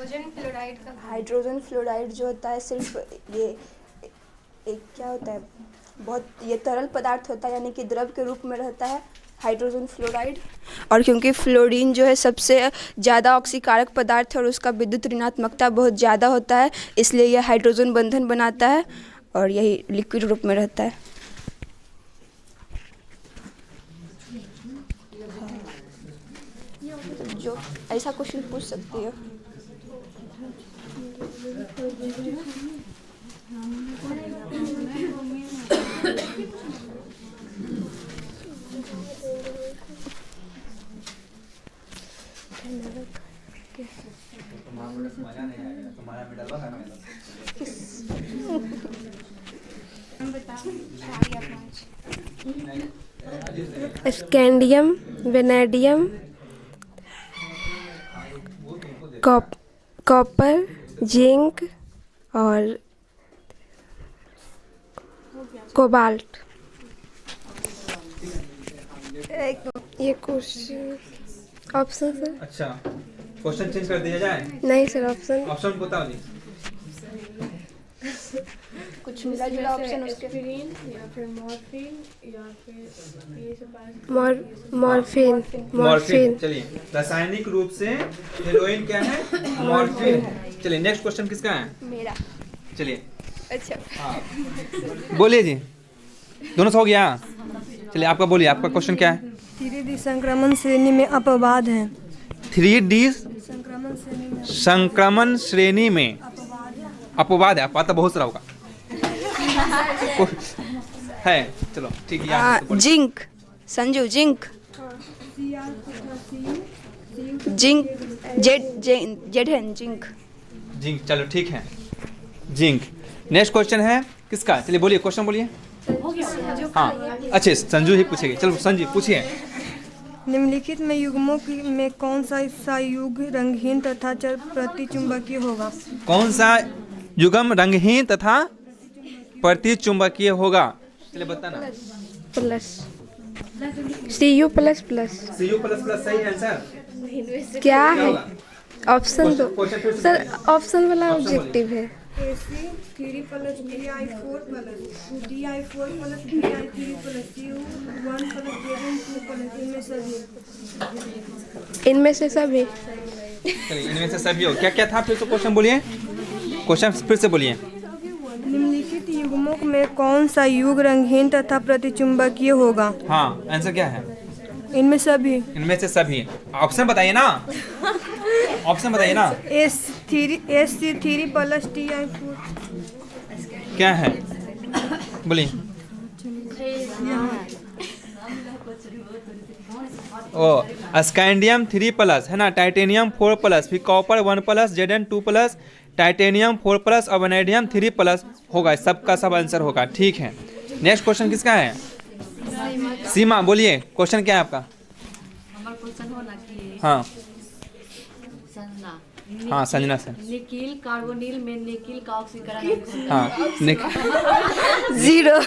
Hydrogen fluoride जो होता है सिर्फ ये एक क्या होता है, बहुत ये तरल पदार्थ होता है, यानी कि द्रव के रूप में रहता है हाइड्रोजन फ्लोराइड। और क्योंकि फ्लोरीन जो है सबसे ज़्यादा ऑक्सीकारक पदार्थ है और उसका विद्युत ऋणात्मकता बहुत ज़्यादा होता है, इसलिए यह हाइड्रोजन बंधन बनाता है और यही लिक्विड रूप में रहता है। जो ऐसा क्वेश्चन पूछ सकती है। स्कैंडियम, वेनेडियम, कॉपर, जिंक और कोबाल्ट। ये क्वेश्चन ऑप्शन सर। अच्छा, क्वेश्चन चेंज कर दिया जाए? नहीं सर, ऑप्शन बताओ जी। कुछ मिला जुला ऑप्शन उसके। या फिर मॉर्फिन। चलिए, रासायनिक रूप से हेरोइन क्या है? मॉर्फिन है। चलिए नेक्स्ट क्वेश्चन किसका है? मेरा। चलिए। अच्छा। हाँ बोलिए जी, दोनों से हो गया? चलिए आपका बोलिए, आपका क्वेश्चन क्या है? 3D संक्रमण श्रेणी में अपवाद है। 3D संक्रमण श्रेणी में अपवाद है। अपवाद तो बहुत सारा होगा है। चलो ठीक है। Zinc, Sanju zinc, zinc, Z है जिंक। जिंक, चलो ठीक है, जिंक। नेक्स्ट क्वेश्चन है किसका? चलिए बोलिए, क्वेश्चन बोलिए। हाँ अच्छे, संजू ही पूछेगी। चलो संजू पूछिए। निम्नलिखित में युग्मों में कौन सा संयुग रंगहीन तथा प्रतिचुंबकीय होगा? कौन सा युग्म रंगहीन तथा प्रतिचुंबकीय होगा? चलिए बताना। Plus, Cu plus plus. Cu plus plus सही आंसर। क्या है? ऑप्शन दो सर, ऑप्शन वाला ऑब्जेक्टिव है। AC3 plus Bi4 plus Di4 plus Bi3 plus Cu1 plus J2 plus इनमें से सभी। चलिए इनमें से सभी हो। क्या क्या था फिर से क्वेश्चन बोलिए, क्वेश्चन फिर से बोलिए। निम्नलिखित युग्मों में कौन सा युग रंगहीन तथा प्रतिचुंबकीय होगा? हाँ आंसर क्या है? इनमें सभी। इनमें से सभी। ऑप्शन बताइए ना, ऑप्शन बताइए ना। AC3 plus Ti4। क्या है बोलिए। ओ स्कैंडियम 3 प्लस है ना, टाइटेनियम 4 प्लस, फिर copper 1 plus, Zn 2 plus, titanium 4 plus और वैनेडियम 3 प्लस होगा। सबका सब आंसर होगा। ठीक है, नेक्स्ट क्वेश्चन किसका है? सीमा बोलिए, क्वेश्चन क्या है आपका? हाँ हाँ संजना सर। निकिल कार्बोनिल में निकिल का ऑक्सीकरण। हाँ जीरो।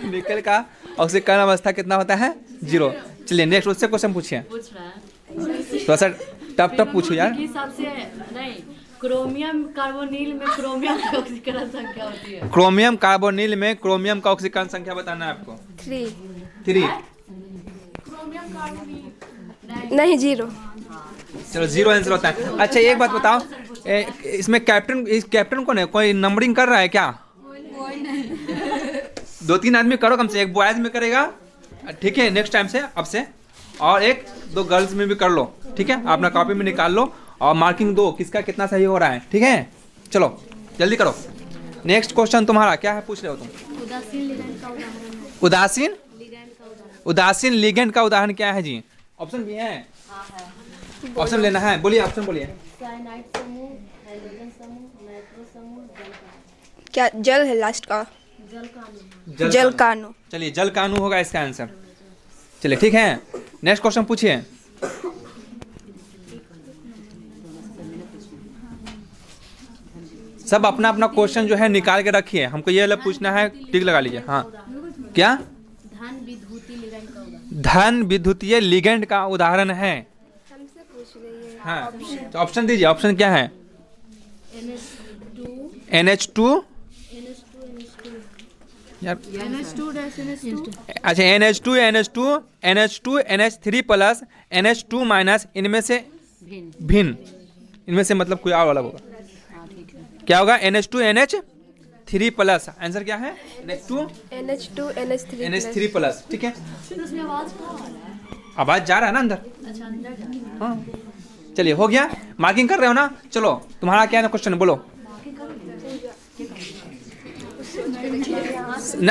निकल का ऑक्सीकरण अवस्था कितना होता है? 0। चलिए नेक्स्ट उससे क्वेश्चन पूछिए। पूछ रहा है थोड़ा सा टफ पूछो यार। सबसे नहीं, क्रोमियम कार्बोनिल में क्रोमियम की ऑक्सीकरण संख्या होती है। क्रोमियम कार्बोनिल में क्रोमियम का ऑक्सीकरण संख्या बताना है आपको। 3। क्रोमियम कार्बोनिल नहीं, 0। चलो 0 आंसर होता है। अच्छा एक बात बताओ, इसमें कैप्टन कौन है? कोई नंबरिंग कर रहा है क्या? 2-3 आदमी करो कम से, एक बॉयज में करेगा ठीक है नेक्स्ट टाइम से, अब से, और 1-2 गर्ल्स में भी कर लो ठीक है। अपना कॉपी में निकाल लो और मार्किंग दो किसका कितना सही हो रहा है। ठीक है चलो जल्दी करो। नेक्स्ट क्वेश्चन तुम्हारा क्या है, पूछ रहे हो तुम? उदासीन लिगेंड का उदाहरण क्या है जी? ऑप्शन भी है, ऑप्शन लेना है। बोलिए ऑप्शन बोलिए। क्या जल है लास्ट का? जल कानू। चलिए जल कानू होगा इसका आंसर। चलिए ठीक है, नेक्स्ट क्वेश्चन पूछिए। सब अपना अपना क्वेश्चन जो है निकाल के रखिए, हमको ये वाला पूछना है, टिक लगा लीजिए। हाँ क्या? धन विद्युतीय लिगेंड का उदाहरण है। हाँ तो ऑप्शन दीजिए, ऑप्शन क्या है? NH2 यार, अच्छा NH2 NH3 plus NH2 minus, इनमें से भिन्न, इनमें से मतलब कोई और वाला होगा, क्या होगा? NH2 NH3 प्लस, आंसर क्या है? NH2 NH3 प्लस, ठीक है। उसमें आवाज कहाँ आ रहा है? आवाज जा रहा है ना अंदर। अच्छा अंदर का। हाँ चलिए हो गया, मार्किंग कर रहे हो ना? चलो तुम्हारा क्या है क्वेश्चन, बोलो।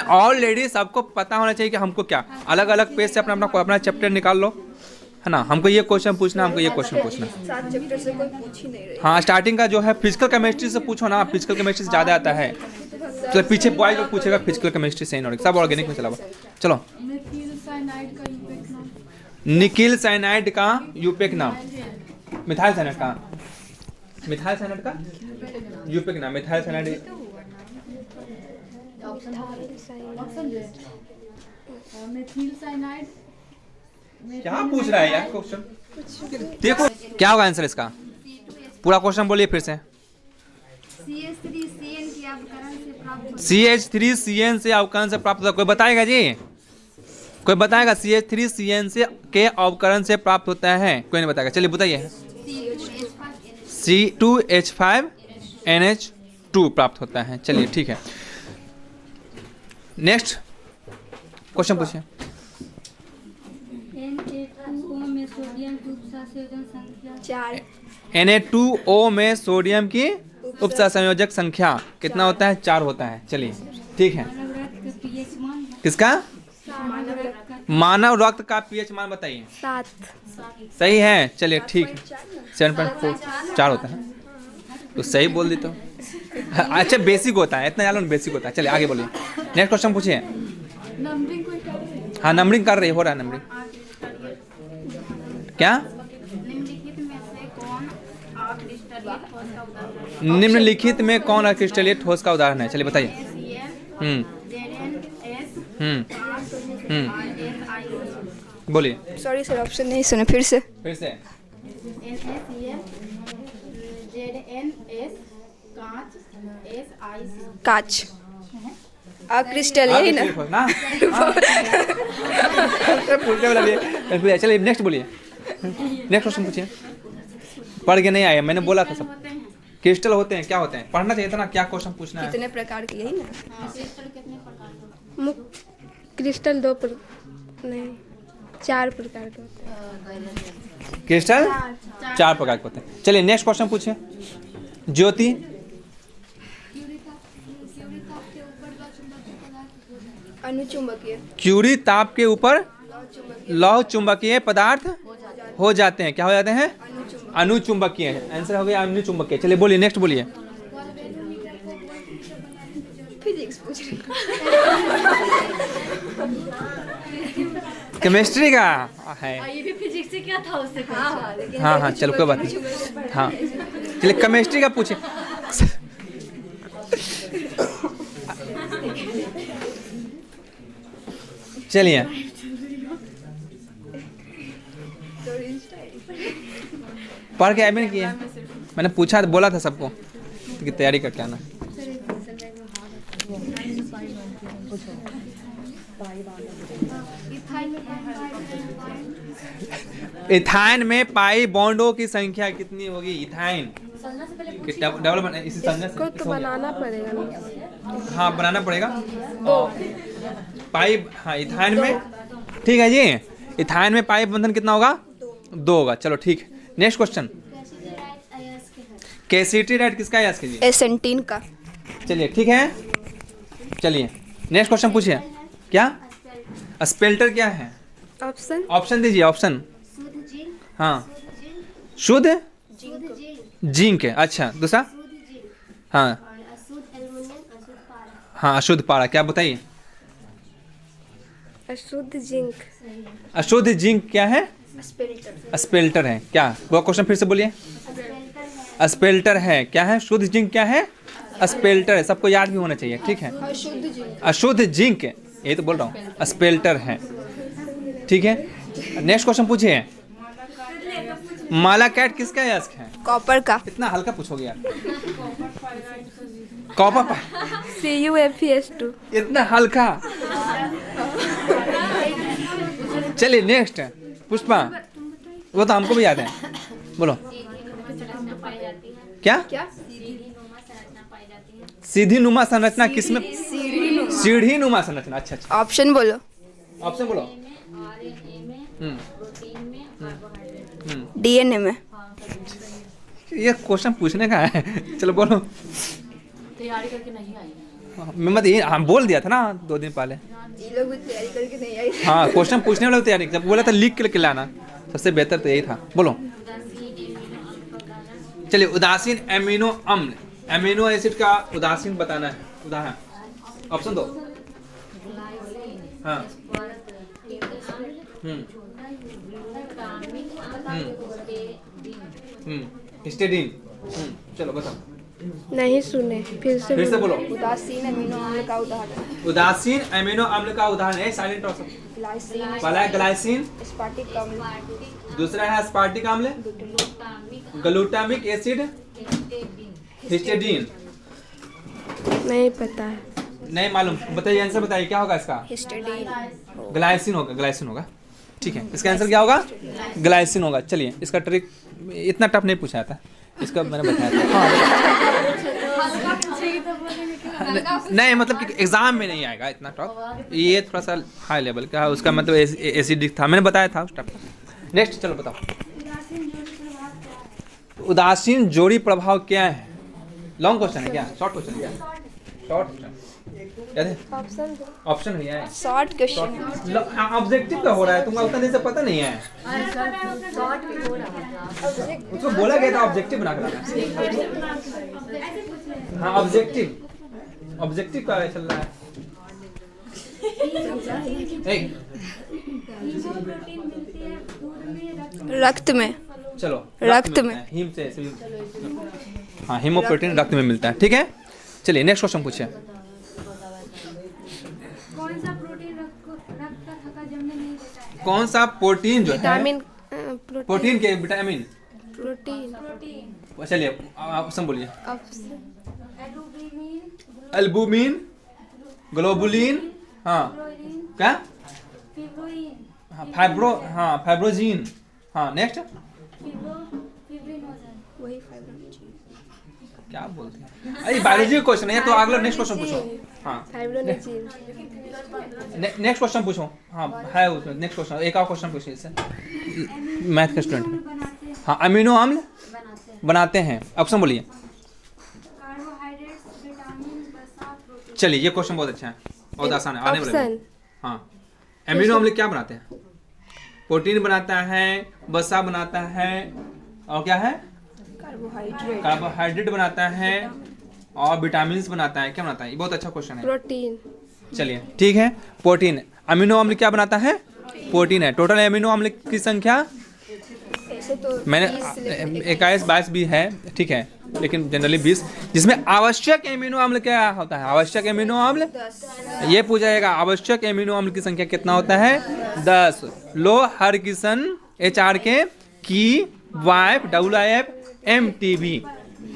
ऑलरेडी सबको पता होना चाहिए कि हमको क्या, अलग अलग पेज से अपना अपना चैप्टर निकाल लो, है ना। हमको ये क्वेश्चन पूछना, हमको ये क्वेश्चन पूछना। 7 चैप्टर से कोई पूछ ही नहीं रही। हाँ स्टार्टिंग का जो है फिजिकल केमिस्ट्री से पूछो ना, फिजिकल केमिस्ट्री से ज़्यादा आता है। तो पीछे बॉय लोग पूछेगा फिजिकल केमिस्ट्री से, इनऑर्गेनिक, सब ऑर्गेनिक में चला हुआ। चलो निकिल साइनाइड का यूपेक नाम, मिथाइल साइनाइड का, मिथाइल साइनाइड का यूपेक नाम, मिथाइल साइनाइड। Methyl cyanide. क्या पूछ रहा है यार क्वेश्चन? देखो क्या होगा आंसर इसका, पूरा क्वेश्चन बोलिए फिर से। CH3CN से अवकरण से प्राप्त होता, कोई बताएगा जी? कोई बताएगा? CH3CN से के अवकरण से प्राप्त होता है, कोई नहीं बताएगा। चलिए बताइए। C2H5NH2 प्राप्त होता है। चलिए ठीक है, नेक्स्ट क्वेश्चन पूछिए। Na2O में सोडियम की उपसंयोजन संख्या 4। Na2O में सोडियम की उपसंयोजक संख्या कितना होता है? 4 होता है। चलिए ठीक है। pH मान किसका? मानव रक्त का pH मान बताइए। 7। सही है, चलिए ठीक है। 7.4 4 होता है तो सही बोल दी तो। अच्छा बेसिक होता है, इतना जानो बेसिक होता है। चलिए आगे बोलिए, नेक्स्ट क्वेश्चन पूछिए। हाँ नंबरिंग कर रही, हो रहा है नंबरिंग। क्या? निम्नलिखित में कौन क्रिस्टलीय ठोस का उदाहरण है? चलिए बताइए। बोलिए। सॉरी सर, ऑप्शन नहीं सुने, फिर से। फिर से। कांच, क्रिस्टल, यही ना? चलिए नेक्स्ट बोलिए, नेक्स्ट क्वेश्चन पूछिए। पढ़ के नहीं आए, मैंने बोला था सब क्रिस्टल होते हैं, क्या होते हैं, पढ़ना चाहिए था ना। क्या क्वेश्चन पूछना है? कितने प्रकार के, यही ना? क्रिस्टल 2 नहीं 4 प्रकार के होते हैं। क्रिस्टल 4 प्रकार के होते हैं। चलिए नेक्स्ट क्वेश्चन पूछिए। ज्योति, अनुचुंबकीय, क्यूरी ताप के ऊपर लौह चुंबकीय पदार्थ हो जाते हैं, क्या हो जाते हैं? अनुचुंबकीय। आंसर हो गया अनुचुंबकीय। चलिए बोलिए, नेक्स्ट बोलिए। फिजिक्स पूछ रही। केमिस्ट्री का है। ये भी फिजिक्स से क्या था उससे? हाँ हाँ चलो कोई बात नहीं। हाँ चलिए केमिस्ट्री का पूछे। चलिए पढ़ के आए किया, मैंने पूछा बोला था सबको कि तैयारी करके आना। इथाइन में पाई बॉन्डों की संख्या कितनी होगी? इथाइन डेवलपमेंट इसी संज्ञा को तो बनाना पड़ेगा ना। हाँ बनाना पड़ेगा। पाई, हाँ इथाइन में, ठीक है जी। इथाइन में पाई बंधन कितना होगा? 2 होगा। चलो ठीक है, नेक्स्ट क्वेश्चन। कैसिटराइट किसका है? जी एसेंटीन का। चलिए ठीक है, चलिए नेक्स्ट क्वेश्चन पूछिए। क्या? स्पेल्टर क्या है? ऑप्शन ऑप्शन दीजिए, ऑप्शन। हाँ शुद्ध जिंक है। अच्छा दूसरा? हाँ हाँ अशुद्ध पारा। क्या बताइए? अशुद्ध जिंक। अशुद्ध जिंक क्या है? स्पेल्टर है। क्या वो क्वेश्चन फिर से बोलिए। स्पेल्टर है, क्या है? शुद्ध जिंक क्या है? स्पेल्टर है। सबको याद भी होना चाहिए, ठीक है। अशुद्ध जिंक, ये तो बोल रहा हूँ, स्पेल्टर है, ठीक है। नेक्स्ट क्वेश्चन पूछिए। माला कैट किसका यस्क है? कॉपर का। इतना हल्का पूछोगे यार। Copper CuFeS2। इतना हल्का। चलिए नेक्स्ट पुष्पा, वो तो हमको भी याद है, बोलो क्या? सीधी नुमा संरचना किसमें? सीढ़ी नुमा संरचना। अच्छा अच्छा, ऑप्शन बोलो। ऑप्शन बोलो। DNA में। ये क्वेश्चन पूछने का है। चलो बोलो। तैयारी करके नहीं आई। मैं मत ये हम बोल दिया था ना 2 दिन पहले। ये लोग भी तैयारी करके नहीं आई। हाँ, क्वेश्चन पूछने वाले तैयारी, जब बोला था लिख के लाना, सबसे बेहतर तो यही था। बोलो। चलिए, उदासीन एमिनो अम्ल, एमिनो एसिड का उदासीन बताना है। उदाहरण ऑप्शन दो। हाँ। हिस्टेडीन। चलो बताओ। नहीं सुने, फिर से बोलो। उदासीन अमीनो अम्ल का उदाहरण। उदासीन अमीनो अम्ल का उदाहरण है साइलेंट ऑप्शन। ग्लाइसिन, पहला है ग्लाइसिन, स्पार्टिक अम्ल, दूसरा है स्पार्टिक अम्ल, ग्लूटामिक एसिड, हिस्टेडीन। नहीं पता है। नहीं मालूम, बताइए आंसर बताइए क्या होगा इसका? हिस्टेडीन। ग्लाइसिन होगा, ग्लाइसिन होगा। ठीक है, इसका आंसर क्या होगा? ग्लाइसिन होगा। चलिए, इसका ट्रिक इतना टफ नहीं पूछा था, इसका मैंने बताया था। नहीं मतलब कि एग्जाम में नहीं आएगा इतना टफ, ये थोड़ा सा हाई लेवल का है, उसका मतलब एसिडिक था, मैंने बताया था उस टफ। नेक्स्ट चलो बताओ। उदासीन जोड़ी प्रभाव क्या है? लॉन्ग क्वेश्चन है क्या? शॉर्ट क्वेश्चन है क्या? शॉर्ट क्वेश्चन ऑप्शन नहीं है। Short question. ऑब्जेक्टिव का हो रहा है, तुमको उतना देर से पता नहीं है। उसको बोला गया था ऑब्जेक्टिव बना कर। हाँ, ऑब्जेक्टिव, ऑब्जेक्टिव का चल रहा है। रक्त में। चलो, रक्त में। हिम से। हाँ, हीमोप्रोटीन रक्त में मिलता है। ठीक है, चलिए नेक्स्ट क्वेश्चन पूछिए। कौन सा प्रोटीन रक्त का थक्का जमने नहीं देता है? कौन सा प्रोटीन जो है, विटामिन प्रोटीन के विटामिन, प्रोटीन। चलिए ऑप्शन बोलिए। एल्बुमिन, एल्बुमिन, ग्लोबुलिन, हाँ क्या? फिब्रोइन, हाँ फाइब्रोजीन, हाँ नेक्स्ट फिब्रिनोजन। वही फाइब्रोजीन। क्या बोलते हैं? अरे बायोलॉजी क्वेश्चन है तो अगला नेक्स्ट क्वेश्चन पूछो। हाँ, फाइब्रोनेजिन। नेक्स्ट क्वेश्चन पूछो। हाँ है उसमें नेक्स्ट क्वेश्चन, एक और क्वेश्चन पूछिए इससे, मैथ का स्टूडेंट। हाँ, अमीनो अम्ल बनाते हैं। ऑप्शन बोलिए। कार्बोहाइड्रेट्स, विटामिन, वसा, प्रोटीन। चलिए, ये क्वेश्चन बहुत अच्छा है, बहुत आसान है, आने वाला है। ऑप्शन। हाँ, अमीनो अम्ल क्या बनाते हैं? प्रोटीन बनाता है, वसा बनाता है, और क्या है? कार्बोहाइड्रेट। कार्बोहाइड्रेट बनाता है और विटामिन बनाता है। क्या बनाता है? ये बहुत अच्छा क्वेश्चन है। प्रोटीन। चलिए ठीक है, प्रोटीन। अमीनो अम्ल क्या बनाता है? प्रोटीन है। टोटल अमीनो अम्ल की संख्या ऐसे तो मैंने 21-22 भी है, ठीक है, लेकिन जनरली 20, जिसमें आवश्यक अमीनो अम्ल क्या होता है? आवश्यक अमीनो अम्ल ये पूछा जाएगा, आवश्यक अमीनो अम्ल की संख्या कितना होता है? 10। लो हरकिसन HRK की वाइफ WIF MTV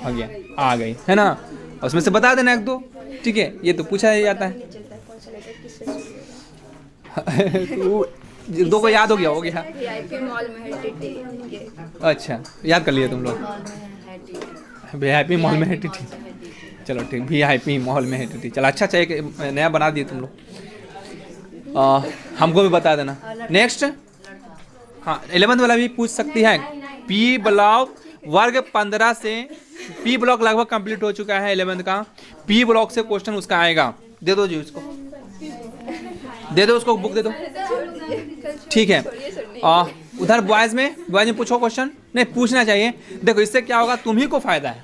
हो गया, आ गई है ना, उसमें से बता देना 1-2। ठीक है, ये तो पूछा ही जाता है। दो को याद हो गया VIP मॉल में है टीटी। अच्छा, याद कर लिए तुम लोग। VIP मॉल में है टीटी। चलो ठीक, VIP मॉल में है टीटी। चलो अच्छा, चाहिए नया बना दिए तुम लोग। हमको भी बता देना। नेक्स्ट, हाँ 11th वाला भी पूछ सकती है। P ब्लॉक वर्ग 15 से, P ब्लॉक लगभग कंप्लीट हो चुका है 11th का। P ब्लॉक से क्वेश्चन उसका आएगा। दे दो जी उसको, दे दो उसको, बुक दे दो। ठीक है, उधर बॉयज में पूछो क्वेश्चन। नहीं पूछना चाहिए, देखो इससे क्या होगा, तुम ही को फायदा है,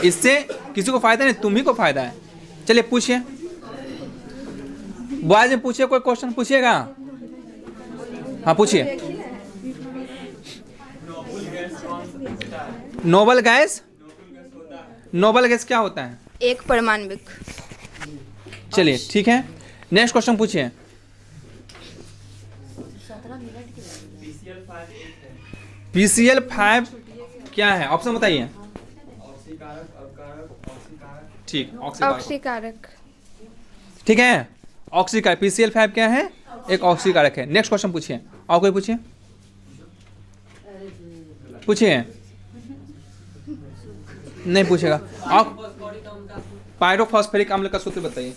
इससे किसी को फायदा नहीं, तुम ही को फायदा है। चलिए पूछिए, बॉयज में पूछिए, कोई क्वेश्चन पूछिएगा। हाँ पूछिए। नोबल गैस, नोबल गैस क्या होता है? एक परमाणविक। चलिए ठीक है, नेक्स्ट क्वेश्चन पूछिए। PCl5 क्या है? ऑप्शन बताइए। ठीक, ऑक्सीकारक। ऑक्सीकारक। ठीक है, ऑक्सीकारक। PCl5 क्या है? एक ऑक्सीकारक है। नेक्स्ट क्वेश्चन पूछिए, और कोई पूछिए, पूछिए। नहीं पूछेगा। आप पायरोफॉस्फेरिक अम्ल का सूत्र बताइए।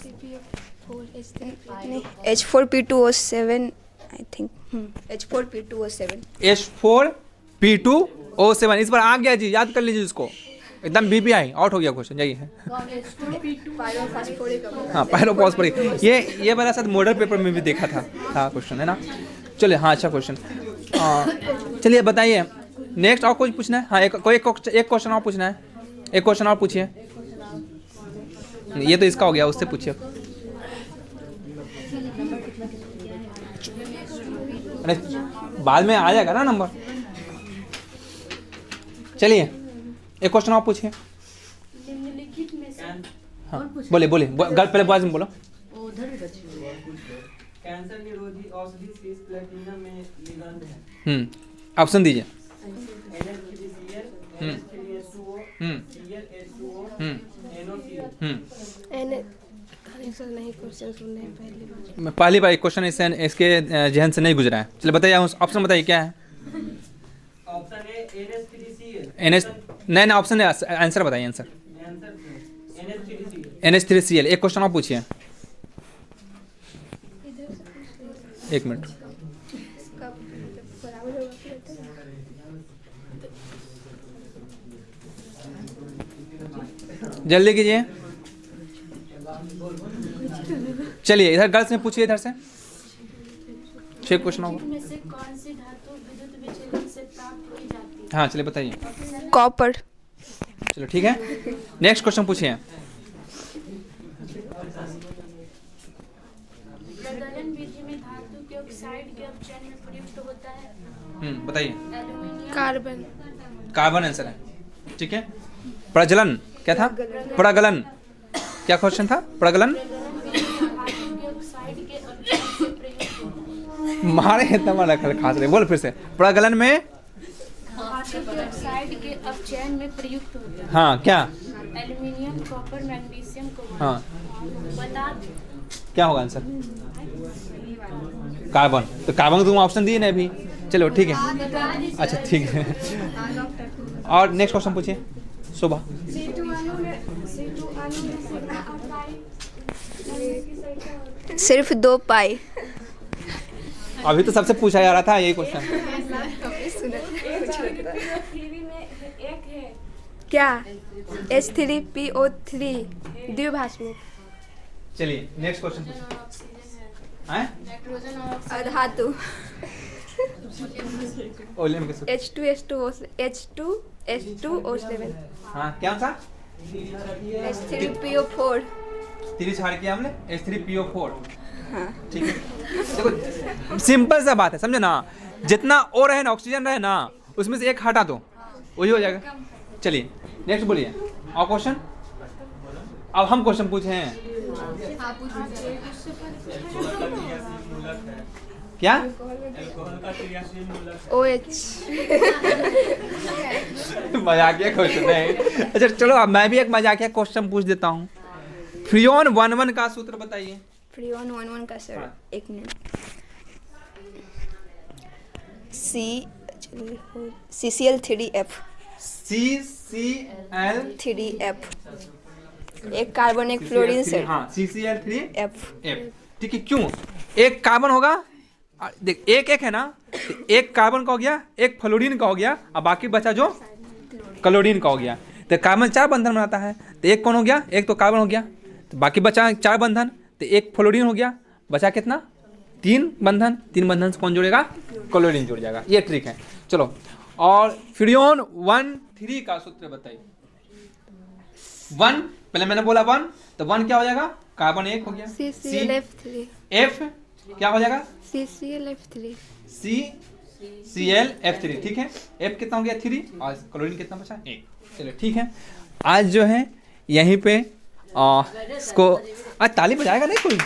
H4P2O7 I think. H4P2O7। H4P2O7 इस बार आ गया जी, याद कर लीजिए इसको, एकदम BPI आउट हो गया क्वेश्चन। जाइए। हाँ, पायरोफॉस्फेरिक, ये वाला शायद मॉडल पेपर में भी देखा था क्वेश्चन, है ना। चलिए, हाँ अच्छा क्वेश्चन। चलिए बताइए नेक्स्ट, और कुछ पूछना है? हाँ, एक क्वेश्चन और पूछना है। एक क्वेश्चन और पूछिए। ये तो इसका हो गया, उससे पूछिए। अरे बाद में आ जाएगा ना नंबर। चलिए एक क्वेश्चन और पूछिए। हाँ बोले पहले बॉयज में बोलो। कैंसर निरोधी औषधि शीश प्लेटिनम में लिगैंड है। ऑप्शन दीजिए। NH3Cl, NH3H2O, ClH2O, NOCl। Sir नहीं, क्वेश्चन सुनने पहले पहली बार क्वेश्चन इसके जहन से नहीं गुजरा है। चलिए बताइए, ऑप्शन बताइए क्या है? Option A NH3Cl। नहीं ऑप्शन है, आंसर बताइए। Answer NH3Cl। एक क्वेश्चन और पूछिए। एक मिनट। जल्दी कीजिए। चलिए इधर गर्ल्स में पूछिए, इधर से 6 क्वेश्चन होगा। में से कौन सी धातु विद्युत विच्छेदन से प्राप्त की जाती है? हाँ चलिए बताइए। कॉपर। चलो ठीक है, नेक्स्ट क्वेश्चन पूछिए। प्रगलन विधि में धातु के ऑक्साइड के अपचयन में प्रयुक्त होता है। बताइए। एल्यूमिनियम। कार्बन। कार्बन आंसर है, ठीक है। प्रज्वलन क्या था? प्रगलन। क्या क्वेश्चन था? प्रगलन। मारे इतना मारा खास रहे, बोल फिर से। प्रगलन में धातु के ऑक्साइड के अपचयन में प्रयुक्त होता है। हाँ क्या? एल्यूमिनियम, कॉपर, मैग्नीशियम को। हाँ बता क्या होगा आंसर? कार्बन। तो कार्बन को तुम ऑप्शन दिए ना अभी। चलो ठीक है, अच्छा ठीक है। और नेक्स्ट क्वेश्चन पूछिए शोभा। सिर्फ 2 पाई। अभी तो सबसे पूछा जा रहा था यही क्वेश्चन। क्या? H3PO3 द्विभाषिक। चलिए नेक्स्ट क्वेश्चन धातु। H2H2O7। हाँ क्या था? H3PO4। 3 छाड़ के हमने H3PO4। ठीक है, देखो सिंपल सा बात है, समझे ना। जितना ओ रहे ना, ऑक्सीजन रहे ना, उसमें से एक हटा दो, वही हो जाएगा। चलिए नेक्स्ट बोलिए और क्वेश्चन। अब हम क्वेश्चन पूछे हैं क्या? OH। मजाकिया क्वेश्चन है। अच्छा चलो अब मैं भी एक मजाकिया क्वेश्चन पूछ देता हूँ। फ्रियोन 11 का सूत्र बताइए। फ्रियोन 11 का सर, एक मिनट। CCl3F। CCl3F। एक कार्बन एक फ्लोरीन सर। हाँ CCl3F। F। ठीक है, क्यों? एक कार्बन होगा, देख एक है ना, तो एक कार्बन का हो गया, एक फ्लोरीन का हो गया, और बाकी बचा जो क्लोरीन का हो गया। तो कार्बन 4 बंधन बनाता है, तो एक कौन हो गया? एक तो कार्बन हो गया, तो बाकी बचा 4 बंधन, तो एक फ्लोरीन हो गया, बचा कितना? 3 बंधन। 3 बंधन से कौन जुड़ेगा? क्लोरीन जुड़ जाएगा। ये ट्रिक है। चलो, और फ्रियोन 13 का सूत्र बताइए। 1 पहले मैंने बोला 1, तो 1 क्या हो जाएगा? कार्बन 1 हो गया। CClF3। F क्या हो जाएगा? CClF3। CClF3। ठीक है, F कितना हो गया? 3, और क्लोरीन कितना बचा? 1। चलो ठीक है, आज जो है यहीं पे इसको आज ताली बजाएगा नहीं कोई?